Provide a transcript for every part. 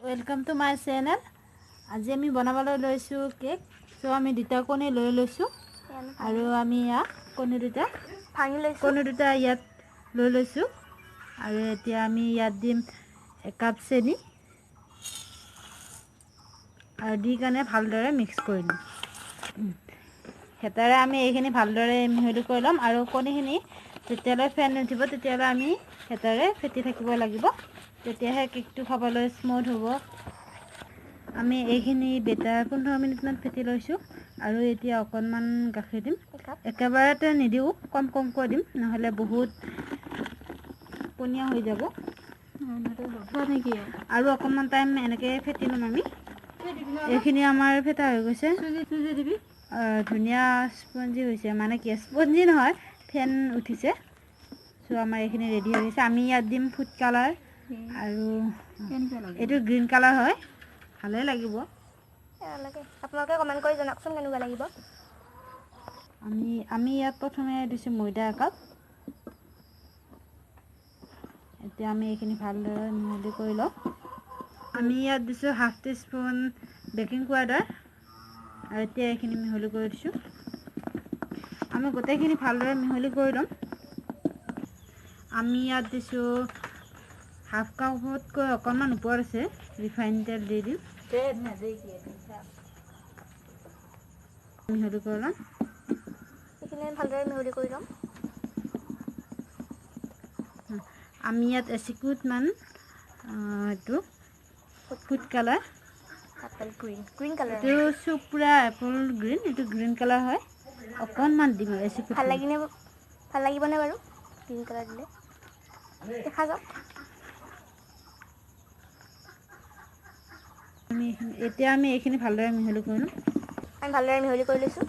Welcome to my channel. आज आम बनाबले lasso cake. सो आम दुटा कणी लै लैसो और आम कणी दुटा भांगी लैसो कणी दुटा इयात लै लैसो और एतिया आम इयात दिम 1 কাপ চেনি और दी काने भालदरे मिक्स कर दिम। हेतारे आम ये भालदरे मिहলি कर लम और कणीखिनि जेतियाले फेन उठिब तेतियाले आम हेतारे फेटी थाकिब लागिब। तेतियाहे केकटो खाबले स्मूथ होबो। आम ये बेटार 15 मिनिट मान फेटी लैसो और एतिया अकनमान गाखिर दिम। एकेबारते निदिउ कम कम कर दिम नहले बहुत पनिया हो जाब और अकनमान टाइम एनेके फेटी लम। आम ये आमार फेटा हो गई धुनिया स्पंजी होइसे माने कि स्पंजी नहय फेन उठिसे। सो आमार ये रेडी हो गई। आम इयात दिम फुड कालार और ये ग्रीन कालार है भाले लागिब। आपलोके कमेन्ट কৰি জনাকচোন কেনেকুৱা লাগিব। আমি ইয়াত প্ৰথমে দিছো ময়দা একাপ। এতিয়া আমি এইখিনি ভালদৰে মিহলি কৰি লওঁ। আমি ইয়াত দিছো হাফ টিস্পুন বেকিং পাউডাৰ আৰু এতিয়া এইখিনি মিহলি কৰি দিছো। আমি গোটেইখিনি ভালদৰে মিহলি কৰি লম। আমি ইয়াত দিছো হাফ কাপতকৈ অকণমান ওপৰত আছে ৰিফাইন তেল দি দিম। মিহলি কৰি লম। এইখিনি ভালদৰে মিহলি কৰি লম। আমি ইয়াত এচিকুট মান এইটো food colour Apple green colour এইটো সুপুৰা এপল গ্ৰীণ এইটো গ্ৰীণ কালাৰ হয় অকণমান দিম এচিকুট। ভাল লাগিবনে বাৰু গ্ৰীণ কালাৰ দিলে দেখা যাওক। এতিয়া আমি এইখিনি ভালদৰে মিহলি কৰি লম। আমি ভালদৰে মিহলি কৰি লৈছো।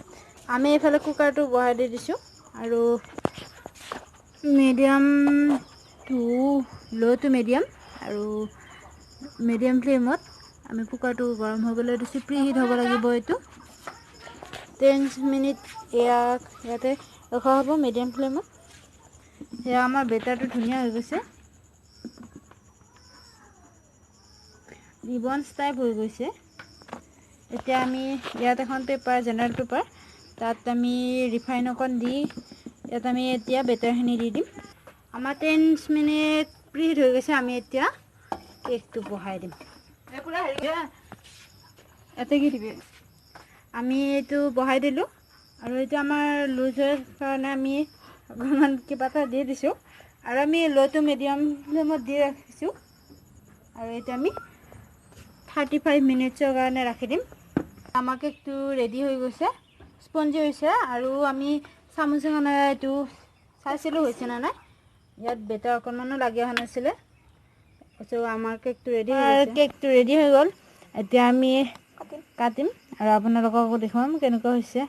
আমি এইফালে কুকাৰটো বহাই দি দিছো আৰু medium to low to medium আৰু মিডিয়াম ফ্লেমত আমি কুকাৰটো গৰম হ'বলৈ দিছো। প্ৰি হিট হ'ব লাগিব। এইটো 10 মিনিট ইয়াতে ৰখা হ'ব মিডিয়াম ফ্লেমত। এয়া আমাৰ বেটাৰটো ধুনীয়া হৈ গৈছে ৰিবনছ টাইপ হৈ গৈছে। এতিয়া আমি ইয়াত এখন পেপাৰ জেনেৰেল পেপাৰ তাত আমি ৰিফাইন অকণ দি ইয়াত আমি এতিয়া বেটাৰখিনি দি দিম। আমাৰ 10 মিনিট প্ৰি হিট হৈ গৈছে। আমি এতিয়া কেকটো বহাই দিম। এতে কি দিবি আমি এইটো বহাই দিলো আৰু এটা আমাৰ লুজ হোৱাৰ কাৰণে আমি অকণমান কিবা এটা দি দিছো আৰু আমি লো টু মিডিয়াম ফ্লেমত দি ৰাখিছো আৰু এটা আমি 35 মিনিটৰ কাৰণে ৰাখি দিম। আমাৰ কেকটো ৰেডি হৈ গৈছে স্পঞ্জি হৈছে আৰু আমি চামুচেখনে এইটো চাইছিলো হৈছে না নাই। ইয়াত বেটাৰ অকণমানো লাগি অহা নাছিলে। সো আমাৰ কেকটো ৰেডি হৈ গ'ল। এতিয়া আমি কাটিম আৰু আপোনালোকক দেখুৱাম কেনেকুৱা হৈছে।